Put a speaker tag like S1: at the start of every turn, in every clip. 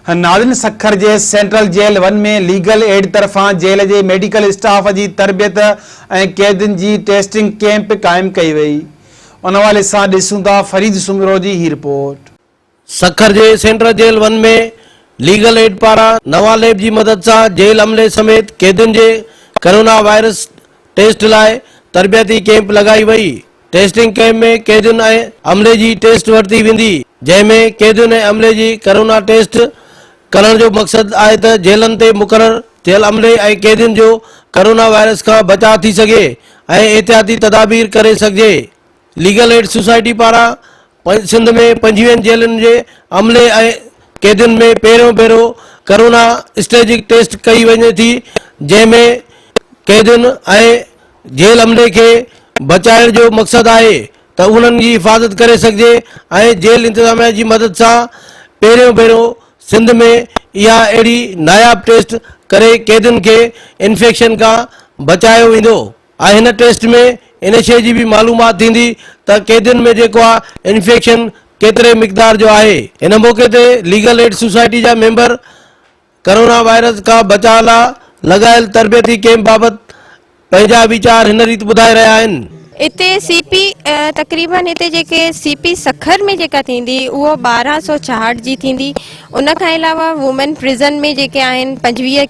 S1: नादिन सखर जे central jail 1 में legal aid तरफां jail जे medical staff जी तरबियत ऐं कैदियुनि जी टेस्टिंग कैंप कायम कई वई। उन हवाले सां ॾिसूं था फरीद सुमरो जी ही रिपोर्ट।
S2: सखर जे सेंट्रल जेल 1 में लीगल एड पारा नवा लैब की मदद से जेल अमले समेत कैदियुनि जे कोरोना वायरस टेस्ट लाए तरबियती कैंप लगाई वई। टेस्टिंग कैंप में कैदियुनि ऐं अमले की टेस्ट वरती वेंदी, जंहिंमें कैदियुनि ऐं अमले जी कोरोना टेस्ट करण जो मकसद आहे त जेलनि ते मुक़रर थियल अमले ऐं कैदियुनि जो कोरोना वायरस का बचाव थी सके ऐं एहतियाती तदाबीर करे सके। लीगल एड सोसाइटी पारा सिंध में 25 जेलुनि जे अमले ऐं कैदियुनि में पहिरियों भेरो कोरोना स्टेजिक टेस्ट कई वञे थी, जंहिंमें कैदियुनि ऐं जेल अमले के बचाइण जो मकसद आहे त उन्हनि जी हिफ़ाज़त करे सघिजे ऐं जेल इंतज़ामिया जी मदद सां पहिरियों भेरो सिंध में या अहिड़ी नायाब टेस्ट करे कैदियुनि के इन्फेक्शन का बचायो वेंदो। हिन टेस्ट में इन शइ जी भी मालूमात थींदी त कैदियुनि में जेको आहे इन्फेक्शन केतिरे मिक़दार जो आहे। इन मौके ते लीगल एड सोसाइटी जा मेंबर कोरोना वायरस का बचाव लाइ लगायल तरबियती कैंप बाबत पंहिंजा वीचार हिन रीति ॿुधाए रहिया आहिनि।
S3: इते सीपी तकरीबन इते जेके सीपी सखर में जेका थींदी उहो 1266 जी थींदी। उन खां अलावा वुमेन प्रिज़न में जेके आहिनि 25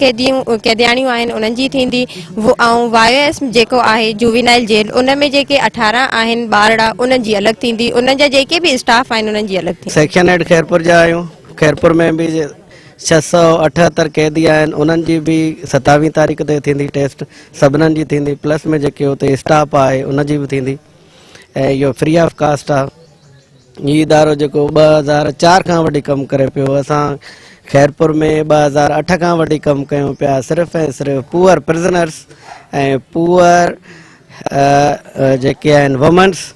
S3: कैदियाणियूं आहिनि उन्हनि जी थींदी। ऐं वाईएस जेको आहे जुवेनाइल जेल उन में जेके 18 आहिनि ॿारड़ा उन्हनि जी अलॻि थींदी। उन्हनि जा जेके भी स्टाफ आहिनि उन्हनि जी अलॻि थींदी।
S4: सेक्शन हेड खैरपुर जा आहियूं। खैरपुर में भी 678 कैदी आहिनि, उन्हनि जी भी 27 तारीख़ ते थींदी टेस्ट, सभिनीनि जी थींदी। प्लस में जेके उते स्टाफ आहे उन जी भी थींदी ऐं इहो फ्री ऑफ कास्ट आहे। हीउ इदारो जेको 2004 खां वठी कमु करे पियो। असां खैरपुर में 2008 खां वठी कमु कयूं पिया, सिर्फ़ु ऐं सिर्फ़ु पुअर प्रिज़नर्स ऐं पुअर जेके आहिनि वुमेन्स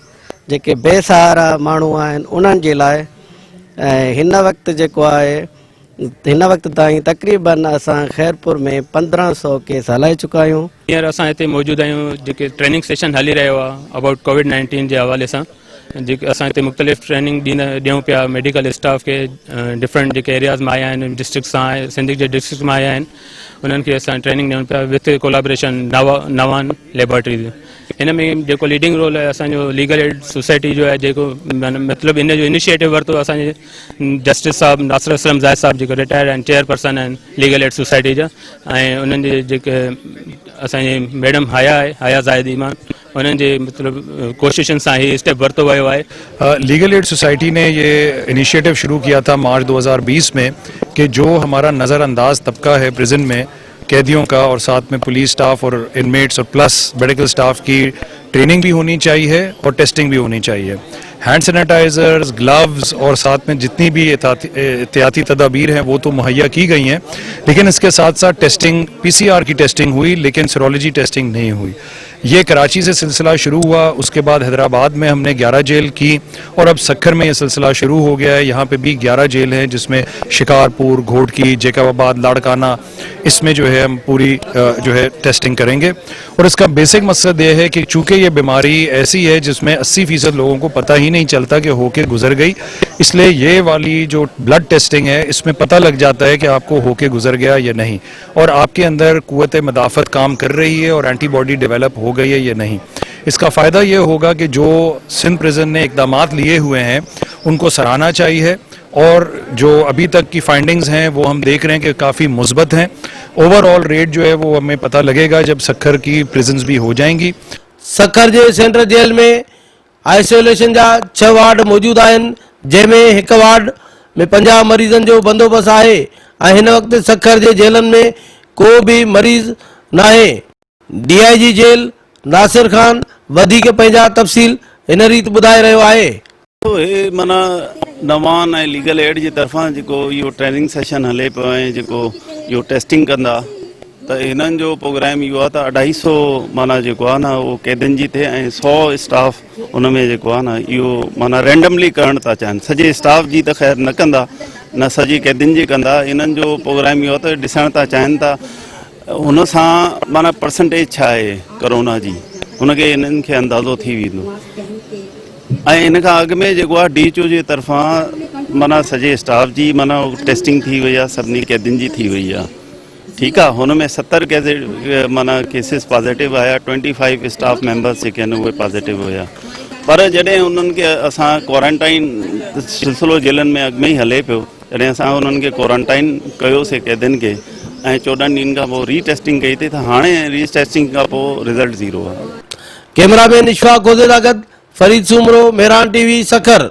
S4: जेके बेसहारा माण्हू आहिनि उन्हनि जे लाइ। ऐं हिन वक़्तु जेको आहे हिन वक़्तु ताईं तक़रीबन असां खैरपुर में 1500 केस हलाए चुका आहियूं।
S5: हींअर असां हिते मौजूदु आहियूं जेके ट्रेनिंग सेशन हली रहियो आहे अबाउट कोविड-19 जे हवाले सां। जेके असां हिते मुख़्तलिफ़ ट्रेनिंग ॾियूं पिया मेडिकल स्टाफ के। डिफरेंट जेके एरियाज़ मां आया आहिनि, डिस्ट्रिक्ट सां आहे, सिंध जे डिस्ट्रिक्ट मां आया आहिनि, उन्हनि खे असां ट्रेनिंग ॾियूं पिया विथ कोलाब्रेशन नवान लेबोरेटरीज़। इन में जेको लीडिंग रोल आहे असांजो लीगल एड सोसाइटी जो आहे, जेको मतिलबु इन जो इनिशिएटिव वरितो असांजे जस्टिस साहब नासिर असलम ज़ाहिद साहब जेको रिटायर्ड आहिनि चेयरपर्सन आहिनि लीगल एड सोसाइटी जा, ऐं उन्हनि जे जेके असांजी मैडम हया ज़ाहिद ईमान, उन्हनि जे मतिलबु कोशिशनि सां ही स्टेप वरितो वियो आहे।
S6: लीगल एड सोसाइटी ने ये इनिशिएटिव शुरू किया था मार्च 2020 में कि जो हमारा नज़रअंदाज तबका है प्रिजन में कैदियों का और साथ में पुलिस स्टाफ और इनमेट्स और प्लस मेडिकल स्टाफ की ट्रेनिंग भी होनी चाहिए और टेस्टिंग भी होनी चाहिए। हैंड सैनिटाइजर्स, ग्लव्स और साथ में जितनी भी एहतियाती तदाबीर हैं वो तो मुहैया की गई हैं, लेकिन इसके साथ साथ टेस्टिंग PCR की टेस्टिंग हुई लेकिन सीरोलॉजी टेस्टिंग नहीं हुई। ये कराची से सिलसिला शुरू हुआ, उसके बाद हैदराबाद में हमने 11 जेल की और अब सखर में ये सिलसिला शुरू हो गया है। यहाँ पे भी 11 जेल हैं जिसमें शिकारपुर, घोटकी, जैकबाबाद, लाड़काना, इसमें जो है हम पूरी जो है टेस्टिंग करेंगे। और इसका बेसिक मकसद ये है कि चूँकि ये बीमारी ऐसी है जिसमें 80% लोगों को पता ही नहीं चलता कि होके गुजर गई, इसलिए ये वाली जो ब्लड टेस्टिंग है इसमें पता लग जाता है कि आपको होके गुजर गया या नहीं, और आपके अंदर कुव्वत मदाफ़त काम कर रही है और एंटीबॉडी डेवलप हो गई है या नहीं। इसका फ़ायदा ये होगा कि जो सिंध प्रिजन ने इक़दामात लिए हुए हैं उनको सराहना चाहिए, और जो अभी तक की फाइंडिंग्स हैं वो हम देख रहे हैं कि काफ़ी मुस्बत हैं। ओवरऑल रेट जो है वो हमें पता लगेगा जब सखर की प्रिजन्स भी हो जाएंगी।
S2: सखर जे सेंट्रल जेल में आइसोलेशन जा 6 वार्ड मौजूद आहिनि, जंहिंमें 1 वार्ड में 50 मरीज़नि जो बंदोबस्त आहे ऐं हिन वक़्तु सखर जे जेलनि में को भी मरीज़ नाहे। DIG जेल नासिर खान वधीक पंहिंजा तफ़सील हिन रीति ॿुधाए रहियो आहे।
S7: हे माना नवान ऐं लीगल एड जी तरफ़ां जेको इहो ट्रेनिंग सेशन हले पियो ऐं जेको इहो टेस्टिंग कंदा त हिननि जो प्रोग्राम इहो आहे त 250 माना जेको आहे न उहो कैदियुनि जी थिए ऐं 100 स्टाफ उन में जेको आहे न इहो माना रेंडमली करणु था चाहिनि। सॼे स्टाफ जी त ख़ैर न कंदा, न सॼी कैदियुनि जी कंदा। हिननि जो प्रोग्राम इहो त ॾिसणु था चाहिनि था हुन सां माना परसेंटेज छा आहे कोरोना जी, हुनखे हिननि खे अंदाज़ो थी वेंदो। ऐं इन खां अॻु में जेको आहे DHO जे तरफ़ां माना सॼे स्टाफ जी माना टेस्टिंग थी वई आहे, सभिनी कैदियुनि जी थी वई आहे। ठीकु आहे, हुन में 70 माना केसिस पॉज़िटिव आया, 25 स्टाफ मेंबर्स जेके आहिनि उहे पॉज़िटिव हुया। पर जॾहिं उन्हनि खे असां क्वारंटाइन सिलसिलो जेलनि में अॻु में ई हले पियो, जॾहिं असां उन्हनि खे क्वारंटाइन कयोसीं कैदियुनि खे ऐं 14 ॾींहंनि खां पोइ रीटेस्टिंग कई अथई, त हाणे रीटेस्टिंग खां पोइ रिज़ल्ट 0 आहे।
S2: कैमरामैन इशफाक गोज़ेदागत, फरीद सुमरो, मेहरान टीवी, सखर।